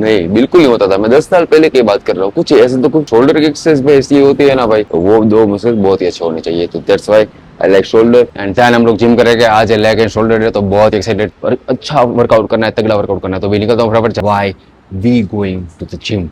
नहीं, बिल्कुल नहीं होता था। मैं 10 साल पहले की बात कर रहा हूँ। कुछ ऐसे तो कुछ शोल्डर की एक्सरसाइज भी ऐसी होती है ना भाई, तो वो दो मसल बहुत ही अच्छे होने चाहिए। तो that's why I like shoulder and then हम लोग जिम करेंगे। आज लेग एंड शोल्डर है तो बहुत एक्साइटेड और अच्छा वर्कआउट करना है, तगड़ा वर्कआउट करना है। तो भी निकलता हूँ फटाफट। Why we going to the gym?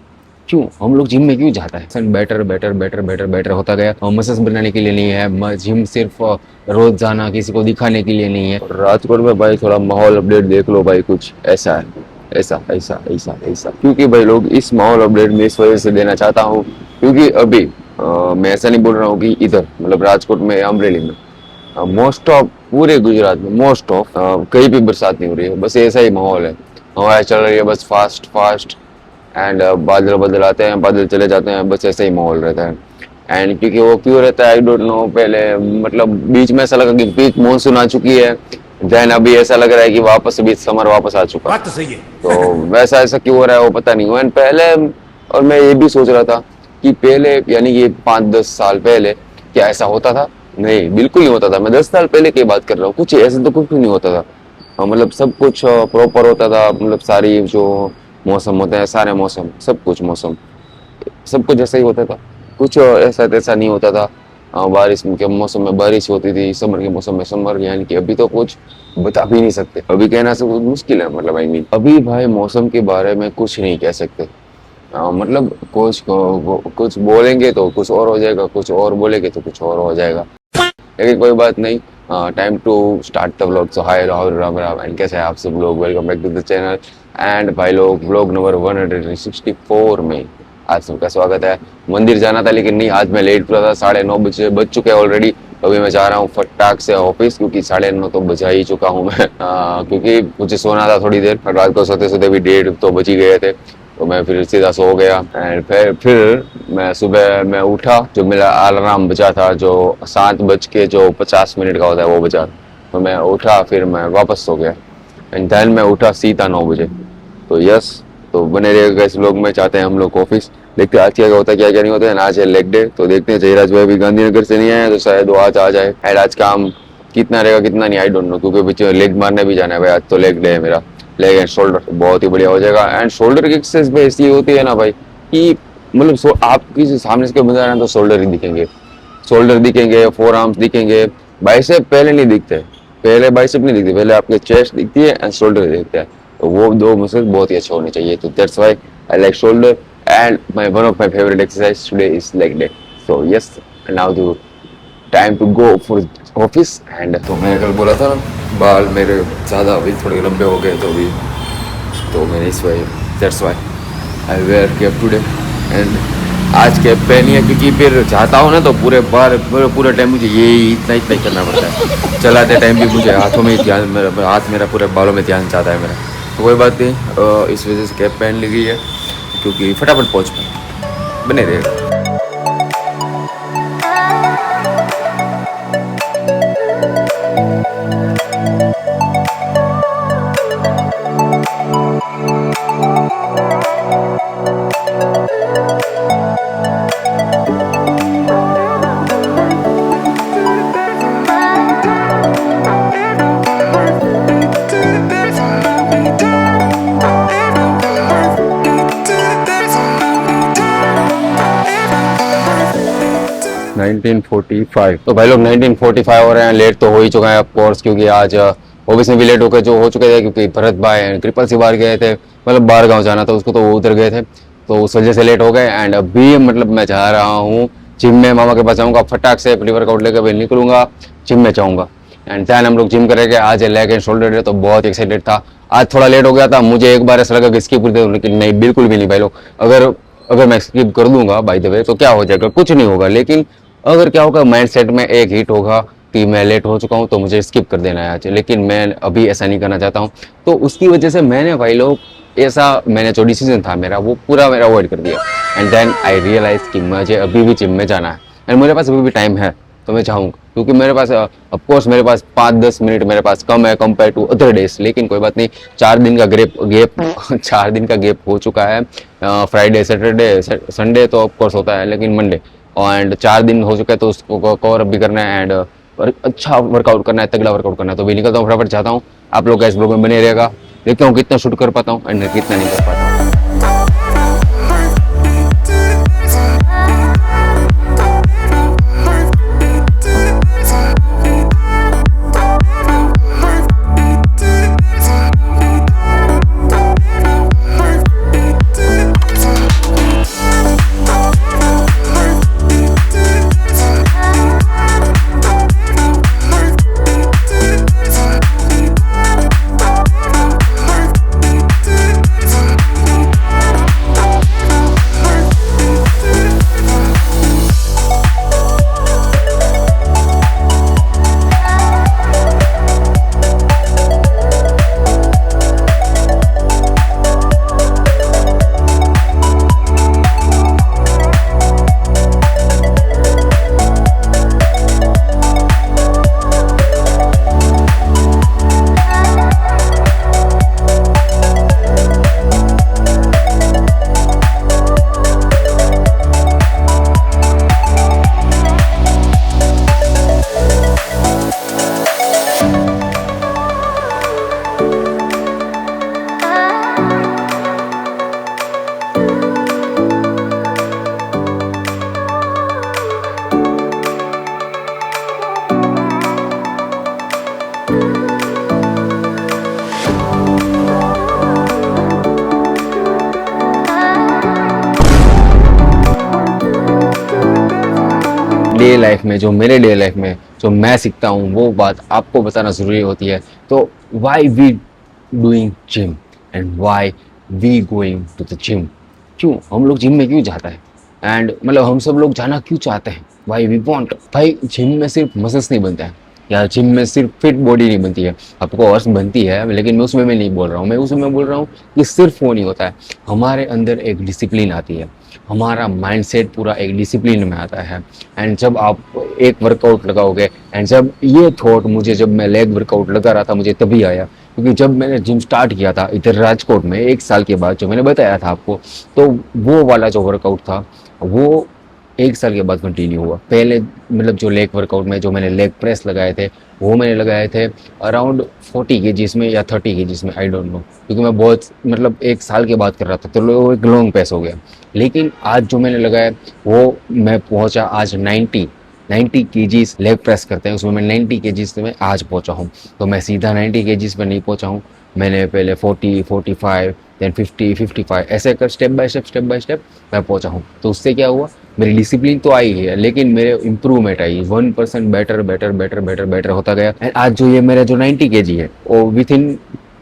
क्यों हम लोग जिम में क्यों जाता है? Better better better better better होता गया। मसल्स बनाने के लिए नहीं है जिम, सिर्फ रोज जाना किसी को दिखाने के लिए नहीं है। राजकोट में भाई थोड़ा माहौल अपडेट देख लो भाई, कुछ ऐसा है, ऐसा ऐसा ऐसा ऐसा। क्योंकि भाई लोग इस माहौल अपडेट में इस वजह से देना चाहता हूँ क्योंकि अभी मैं ऐसा नहीं बोल रहा हूँ कि इधर मतलब राजकोट में अमरेली में मोस्ट ऑफ पूरे गुजरात में मोस्ट ऑफ कहीं भी बरसात नहीं हो रही है। बस ऐसा ही माहौल है, हवाएं चल रही है बस फास्ट फास्ट एंड बादल बादल आते हैं, बादल चले जाते हैं, बस ऐसा ही माहौल रहता है। एंड क्योंकि वो क्यों रहता है आई डोंट नो। पहले मतलब बीच में ऐसा लगा कि पीक मॉनसून आ चुकी है, देन अभी ऐसा लग रहा है कि वापस बीच समर वापस आ चुका है। बात तो सही है। तो वैसा ऐसा क्यों हो रहा है वो पता नहीं। एंड पहले और मैं ये भी सोच रहा था कि पहले यानी कि 5-10 साल पहले क्या ऐसा होता था? नहीं, बिल्कुल नहीं होता था। मैं 10 साल पहले की बात कर रहा हूँ। कुछ ऐसे तो कुछ भी नहीं होता था। मतलब सब कुछ प्रॉपर होता था। मतलब सारी जो मौसम होते हैं, सारे मौसम, सब कुछ मौसम सब कुछ ऐसा ही होता था। कुछ ऐसा तैसा नहीं होता था। बारिश के मौसम में बारिश होती थी, समर के मौसम में समर। यानी कि अभी तो कुछ बता भी नहीं सकते। अभी कहना से कुछ मुश्किल है। मतलब आई मीन अभी भाई मौसम के बारे में कुछ नहीं कह सकते। मतलब कुछ बोलेंगे तो कुछ और हो जाएगा, कुछ और बोलेंगे तो कुछ और हो जाएगा। लेकिन कोई बात नहीं। Time to start the vlog. So hi Rahul, Ram Ram and कैसे हैं आप सब लोग? Welcome back to the channel. And भाई लोग व्लॉग नंबर 164 में आज सबका स्वागत है। मंदिर जाना था लेकिन नहीं, आज मैं लेट पूरा था। 9:30 बजे बज चुके हैं ऑलरेडी। अभी मैं जा रहा हूँ फटाक से ऑफिस क्योंकि 9:30 तो बजा ही चुका हूँ मैं। क्योंकि मुझे सोना था थोड़ी देर, रात को सोते सोते भी 1:30 तो बज ही गए थे। तो मैं फिर सीधा सो गया एंड फिर मैं सुबह में उठा। जो मेरा अलार्म बजा था जो 7:50 का होता है वो बजा। तो मैं उठा, फिर मैं वापस सो गया एंड देन मैं उठा सीधा 9 बजे। तो यस, तो बने रहेगा इस लोग में। चाहते हैं हम लोग ऑफिस, देखते हैं आज क्या होता है क्या क्या नहीं होता है। आज है लेग डे, तो देखते हैं। जयराज भाई भी गांधीनगर से नहीं आया तो शायद वो आज आ जाए। एंड आज काम कितना रहेगा कितना नहीं आई डोंट नो, क्योंकि पीछे लेग मारने भी जाना है भाई। आज तो लेग डे है मेरा, लेग एंड शोल्डर। बहुत ही बढ़िया हो जाएगा। एंड शोल्डर की एक्सरसाइज भी ऐसी होती है ना भाई कि मतलब आपकी सामने से बंदा है तो शोल्डर ही दिखेंगे, शोल्डर दिखेंगे, फोर आर्म्स दिखेंगे। बाइसेप पहले नहीं दिखते, पहले बाइसेप नहीं दिखते, पहले आपके चेस्ट दिखती है एंड शोल्डर दिखता है। तो वो दो मसल बहुत ही अच्छे होने चाहिए। तो that's why I like shoulder and my one of my favourite exercise today is leg day. So yes, now the time to go for office. And तो मैं कल बोला था ना बाल मेरे ज़्यादा अभी थोड़े लंबे हो गए, तो मैंने इस why that's why I wear cap today. And आज कैप पहनी है क्योंकि फिर जाता हूँ ना तो पूरे टाइम मुझे ये इतना इतना ही करना पड़ता है। चलाते टाइम भी मुझे हाथों में ध्यान, मेरा पूरे बालों में ध्यान जाता है मेरा। तो कोई बात नहीं, इस वजह से कैप पहन ली गई है क्योंकि फटाफट पहुँच पाए। बने रहे। 1945। तो भाई लोग 1945 हो रहे हैं। लेट तो हो ही चुका है ऑफ कोर्स, क्योंकि आज ऑफिस में भी लेट हो चुके थे क्योंकि भरत भाई ट्रिपल सी बार गए थे। मतलब बाहर गाँव जाना था उसको, तो वो उधर गए थे तो उस वजह से लेट हो गए। एंड अभी मतलब मैं जा रहा हूँ जिम में, मामा के पास जाऊँगा फटाक से प्री वर्कआउट लेकर भी निकलूंगा, जिम में जाऊँगा एंड देन हम लोग जिम करेंगे। आज लेग एंड शोल्डर डे, तो बहुत एक्साइटेड था। आज थोड़ा लेट हो गया था, मुझे एक बार ऐसा लगा कि स्किप कर दूं, लेकिन नहीं, बिल्कुल भी नहीं भाई लोग। अगर मैं स्किप कर दूंगा बाय द वे तो क्या हो जाएगा, कुछ नहीं होगा। लेकिन अगर क्या होगा, माइंड सेट में एक हिट होगा कि मैं लेट हो चुका हूँ तो मुझे स्किप कर देना है आज। लेकिन मैं अभी ऐसा नहीं करना चाहता हूँ, तो उसकी वजह से मैंने भाई लोग मैंने जो डिसीजन था मेरा वो पूरा मेरा अवॉइड कर दिया। एंड देन आई रियलाइज कि मुझे अभी भी जिम में जाना है एंड मेरे पास अभी भी टाइम है, तो मैं चाहूँगा। क्योंकि मेरे पास ऑफकोर्स मेरे पास 5-10 मिनट मेरे पास कम है कंपेयर टू अदर डेज। लेकिन कोई बात नहीं, 4 दिन का गैप 4 दिन का गैप हो चुका है। फ्राइडे, सैटरडे, संडे तो ऑफकोर्स होता है, लेकिन मंडे एंड 4 दिन हो चुका है, तो उसको कवर अप भी करना है एंड अच्छा वर्कआउट करना है, तगड़ा वर्कआउट करना है। तो भी निकलता हूँ फटाफट, चाहता हूँ आप लोग इस ब्लॉग में बने रहेगा। देखता हूँ कितना शूट कर पाता हूँ एंड कितना नहीं कर पाता हूँ। डे लाइफ में, जो मेरे डे लाइफ में जो मैं सीखता हूँ वो बात आपको बताना ज़रूरी होती है। तो why we doing gym and why we going to the gym, क्यों हम लोग जिम में क्यों जाता है, एंड मतलब हम सब लोग जाना क्यों चाहते हैं, वाई वी वॉन्ट। भाई जिम में सिर्फ मसल्स नहीं बनता है, या जिम में सिर्फ फिट बॉडी नहीं बनती है, आपको अर्स बनती है, लेकिन मैं उसमें मैं नहीं बोल रहा हूँ। मैं उसमें बोल रहा हूँ कि सिर्फ वो नहीं होता है, हमारे अंदर एक डिसिप्लिन आती है, हमारा माइंडसेट पूरा एक डिसिप्लिन में आता है। एंड जब आप एक वर्कआउट लगाओगे, एंड जब ये थॉट मुझे, जब मैं लेग वर्कआउट लगा रहा था, मुझे तभी आया, क्योंकि जब मैंने जिम स्टार्ट किया था इधर राजकोट में 1 साल के बाद, जो मैंने बताया था आपको, तो वो वाला जो वर्कआउट था वो 1 साल के बाद कंटिन्यू हुआ। पहले मतलब जो लेग वर्कआउट में जो मैंने लेग प्रेस लगाए थे, वो मैंने लगाए थे अराउंड 40 केजीज में या 30 केजीज में, आई डोंट नो, क्योंकि मैं बहुत मतलब 1 साल के बाद कर रहा था, तो वो एक लॉन्ग प्रेस हो गया। लेकिन आज जो मैंने लगाया वो मैं पहुंचा आज 90 केजीज लेग प्रेस करते हैं, उसमें मैं 90 केजीज में आज पहुंचा हूँ। तो मैं सीधा 90 केजीज पर नहीं पहुंचा हूँ, मैंने पहले 40, 45, देन 50, 55 ऐसे कर स्टेप बाय स्टेप मैं पहुंचा हूँ। तो उससे क्या हुआ, मेरी डिसिप्लिन तो आई है, लेकिन मेरे इम्प्रूवमेंट आई 1% बेटर होता गया। एंड आज जो ये मेरा जो 90 केजी है वो with in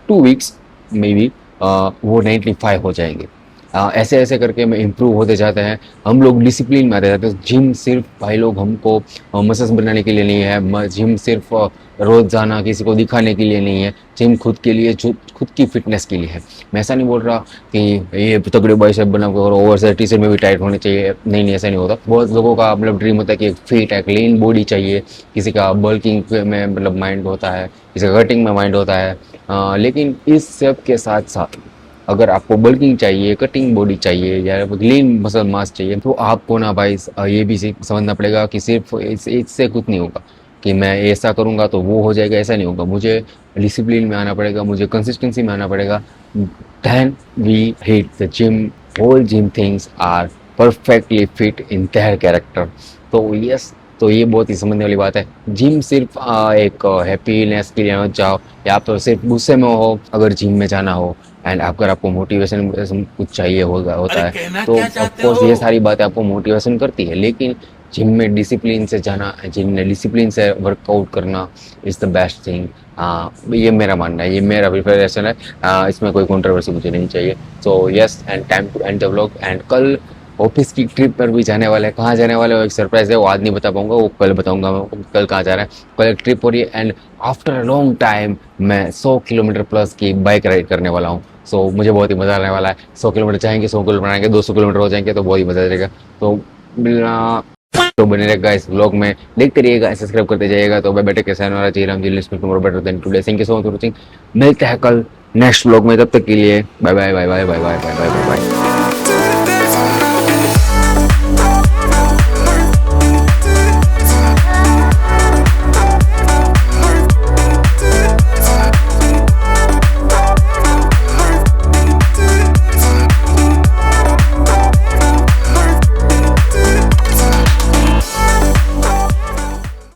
2 weeks may be वो 95 हो जाएंगे। ऐसे ऐसे करके मैं इम्प्रूव होते जाते हैं, हम लोग डिसिप्लिन में आते जाते हैं। जिम सिर्फ भाई लोग हमको मसल्स बनाने के लिए नहीं है, जिम सिर्फ रोज जाना किसी को दिखाने के लिए नहीं है, जिम खुद के लिए, जो खुद की फिटनेस के लिए है। मैं ऐसा नहीं बोल रहा कि ये तगड़े बाइसेप बना के और ओवर साइज टी-शर्ट में भी टाइट होने चाहिए, नहीं ऐसा नहीं होता। बहुत लोगों का मतलब ड्रीम होता है कि एक फिट है, क्लीन बॉडी चाहिए, किसी का बल्किंग में मतलब माइंड होता है, किसी का कटिंग में माइंड होता है। लेकिन इस सब के साथ साथ अगर आपको बल्किंग चाहिए, कटिंग बॉडी चाहिए या लीन मसल मास चाहिए, तो आपको ना भाई ये भी समझना पड़ेगा कि सिर्फ इससे कुछ नहीं होगा कि मैं ऐसा करूँगा तो वो हो जाएगा, ऐसा नहीं होगा। मुझे डिसिप्लिन में आना पड़ेगा, मुझे कंसिस्टेंसी में आना पड़ेगा, then we hit the gym, all gym things are perfectly fit in their character. तो यस, तो ये बहुत ही समझने वाली बात है। जिम सिर्फ एक हैप्पीनेस के लिए मत जाओ, या तो सिर्फ गुस्से में हो अगर जिम में जाना हो, एंड अगर आपको मोटिवेशन कुछ चाहिए होता है, तो ऑफकोर्स ये सारी बातें आपको मोटिवेशन करती है। लेकिन जिम में डिसिप्लिन से जाना, जिम में डिसिप्लिन से वर्कआउट करना इज़ द बेस्ट थिंग। ये मेरा मानना है, ये मेरा प्रिपरेशन है। इसमें कोई कंट्रोवर्सी मुझे नहीं चाहिए। So yes, and time to end the vlog. And कल ऑफिस की ट्रिप पर भी जाने वाले हैं। कहाँ जाने वाले हो एक सरप्राइज है, वो आज नहीं बता पाऊंगा, वो कल बताऊंगा मैं कल कहाँ जा रहा है। कल एक ट्रिप हो रही है, and after a long time मैं 100 किलोमीटर प्लस की बाइक राइड करने वाला हूँ। सो मुझे बहुत ही मज़ा आने वाला है। 100 किलोमीटर जाएंगे, 100 किलोमीटर आएंगे, 200 किलोमीटर हो जाएंगे, तो बहुत ही मज़ा आएगा। तो मिलना, तो बने रहेगा इस व्लॉग में, देखते रहिएगा, सब्सक्राइब करते जाइएगा। तो मैं बेटे कैसे वाला जी राम जी more better than today. Thank you so much for watching. मिलते हैं कल नेक्स्ट व्लॉग में, तब तक के लिए bye bye bye bye bye bye bye bye bye.